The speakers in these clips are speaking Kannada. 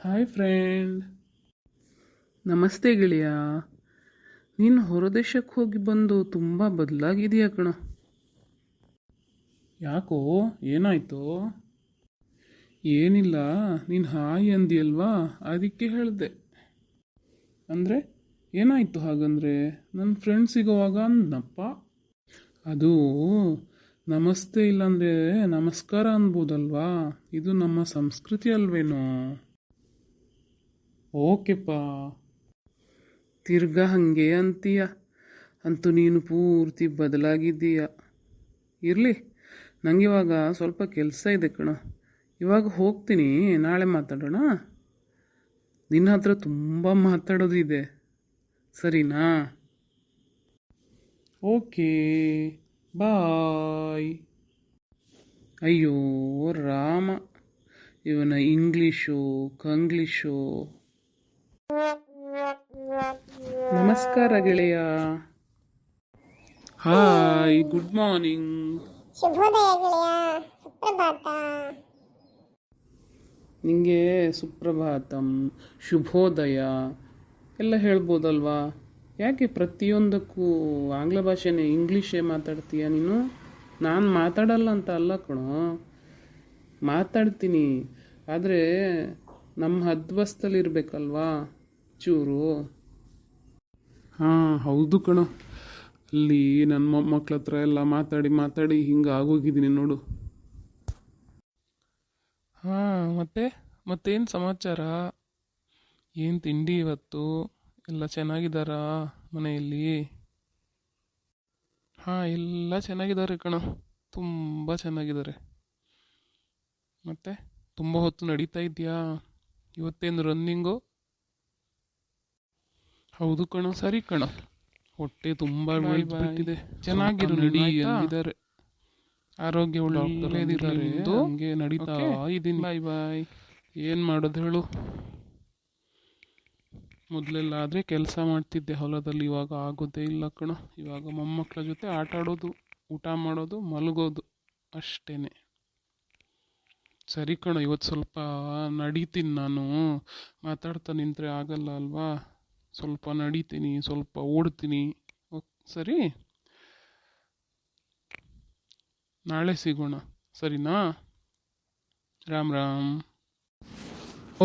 Hi friend. ನಮಸ್ತೆ ಗೆಳೆಯ. ನೀನು ಹೊರದೇಶಕ್ಕೆ ಹೋಗಿ ಬಂದು ತುಂಬ ಬದಲಾಗಿದೆಯಾ ಕಣ. ಯಾಕೋ, ಏನಾಯ್ತು? ಏನಿಲ್ಲ, ನೀನು ಹಾಯ್ ಅಂದಿಯಲ್ವಾ, ಅದಕ್ಕೆ ಹೇಳಿದೆ. ಅಂದರೆ ಏನಾಯಿತು ಹಾಗಂದರೆ? ನನ್ನ ಫ್ರೆಂಡ್ ಸಿಗೋವಾಗ ಅಂದನಪ್ಪ. ಅದು ನಮಸ್ತೆ ಇಲ್ಲಾಂದರೆ ನಮಸ್ಕಾರ ಅನ್ಬೋದಲ್ವಾ, ಇದು ನಮ್ಮ ಸಂಸ್ಕೃತಿ ಅಲ್ವೇನೋ. ಓಕೆಪ್ಪ. ತಿರ್ಗಾ ಹಾಗೆ ಅಂತೀಯ. ಅಂತೂ ನೀನು ಪೂರ್ತಿ ಬದಲಾಗಿದ್ದೀಯ. ಇರಲಿ, ನನಗಿವಾಗ ಸ್ವಲ್ಪ ಕೆಲಸ ಇದೆ ಕಣ. ಇವಾಗ ಹೋಗ್ತೀನಿ, ನಾಳೆ ಮಾತಾಡೋಣ. ನಿನ್ನ ಹತ್ರ ತುಂಬ ಮಾತಾಡೋದಿದೆ, ಸರಿನಾ? ಓಕೆ, ಬಾಯ್. ಅಯ್ಯೋ ರಾಮ, ಇವನ ಇಂಗ್ಲೀಷು ಕಂಗ್ಲೀಷು. ನಮಸ್ಕಾರ ಗೆಳೆಯ. Hi, good morning. ಶುಭೋದಯ ಗೆಳೆಯ, ಸುಪ್ರಭಾತ. ನಿಂಗೆ ಸುಪ್ರಭಾತಂ, ಶುಭೋದಯ ಎಲ್ಲ ಹೇಳ್ಬೋದಲ್ವಾ? ಯಾಕೆ ಪ್ರತಿಯೊಂದಕ್ಕೂ ಆಂಗ್ಲ ಭಾಷೆನೇ, ಇಂಗ್ಲೀಷೇ ಮಾತಾಡ್ತೀಯ ನೀನು? ನಾನು ಮಾತಾಡಲ್ಲ ಅಂತ ಅಲ್ಲ ಕಣೋ, ಮಾತಾಡ್ತೀನಿ. ಆದರೆ ನಮ್ಮ ಹದ್ವಸ್ತಲ್ಲಿರ್ಬೇಕಲ್ವಾ ಚೂರು. ಹಾಂ ಹೌದು ಕಣೋ, ಅಲ್ಲಿ ನನ್ನ ಮೊಮ್ಮಕ್ಳ ಹತ್ರ ಎಲ್ಲ ಮಾತಾಡಿ ಮಾತಾಡಿ ಹಿಂಗೆ ಆಗೋಗಿದ್ದೀನಿ ನೋಡು. ಹಾಂ, ಮತ್ತೇನು ಸಮಾಚಾರ? ಏನು ತಿಂಡಿ ಇವತ್ತು? ಎಲ್ಲ ಚೆನ್ನಾಗಿದ್ದಾರಾ ಮನೆಯಲ್ಲಿ? ಹಾಂ, ಎಲ್ಲ ಚೆನ್ನಾಗಿದ್ದಾರೆ ಕಣ, ತುಂಬ ಚೆನ್ನಾಗಿದ್ದಾರೆ. ಮತ್ತೆ ತುಂಬ ಹೊತ್ತು ನಡೀತಾ ಇದೆಯಾ? ಇವತ್ತೇನು ರನ್ನಿಂಗು? ಹೌದು ಕಣ, ಸರಿ ಕಣ. ಹೊಟ್ಟೆ ತುಂಬ ಬೆಳೆದ್ಬಿಟ್ಟಿದೆ. ಚೆನ್ನಾಗಿರು, ನಡಿ ಎಂದಿದ್ದಾರೆ. ಆರೋಗ್ಯ ಒಳ್ಳೆದಿದ್ದಾರೆ, ಹಂಗೆ ನಡೀತಾ ಇದ್ದೀನಿ. ಬಾಯ್ ಬಾಯ್. ಏನು ಮಾಡೋದು ಹೇಳು? ಮೊದಲೆಲ್ಲ ಆದರೆ ಕೆಲಸ ಮಾಡ್ತಿದ್ದೆ ಹೊಲದಲ್ಲಿ, ಇವಾಗ ಆಗೋದೇ ಇಲ್ಲ ಕಣ. ಇವಾಗ ಮೊಮ್ಮಕ್ಕಳ ಜೊತೆ ಆಟ ಆಡೋದು, ಊಟ ಮಾಡೋದು, ಮಲಗೋದು ಅಷ್ಟೇ. ಸರಿ ಕಣ, ಇವತ್ತು ಸ್ವಲ್ಪ ನಡೀತೀನಿ ನಾನು. ಮಾತಾಡ್ತಾ ನಿಂತರೆ ಆಗಲ್ಲ ಅಲ್ವಾ, ಸ್ವಲ್ಪ ನಡೀತೀನಿ, ಸ್ವಲ್ಪ ಓಡ್ತೀನಿ. ಸರಿ, ನಾಳೆ ಸಿಗೋಣ, ಸರಿನಾ? ರಾಮ್ ರಾಮ್.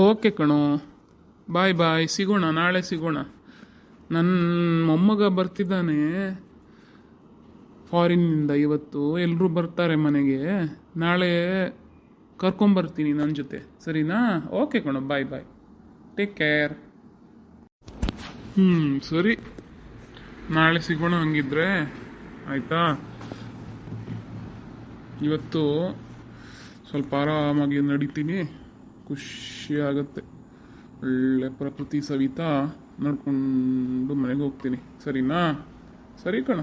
ಓಕೆ ಕಣೋ, ಬಾಯ್ ಬಾಯ್. ಸಿಗೋಣ, ನಾಳೆ ಸಿಗೋಣ. ನನ್ನ ಮೊಮ್ಮಗ ಬರ್ತಿದ್ದಾನೆ ಫಾರಿನ್ನಿಂದ. ಇವತ್ತು ಎಲ್ಲರೂ ಬರ್ತಾರೆ ಮನೆಗೆ. ನಾಳೆ ಕರ್ಕೊಂಬರ್ತೀನಿ ನನ್ನ ಜೊತೆ, ಸರಿನಾ? ಓಕೆ ಕಣೋ, ಬಾಯ್ ಬಾಯ್. Take care. ಸರಿ, ನಾಳೆ ಸಿಗೋಣ ಹಂಗಿದ್ರೆ, ಆಯಿತಾ? ಇವತ್ತು ಸ್ವಲ್ಪ ಆರಾಮಾಗಿ ನಡೀತೀನಿ, ಖುಷಿ ಆಗುತ್ತೆ. ಒಳ್ಳೆ ಪ್ರಕೃತಿ ಸವಿತಾ ನಡ್ಕೊಂಡು ಮನೆಗೆ ಹೋಗ್ತೀನಿ, ಸರಿನಾ? ಸರಿ ಕಣ.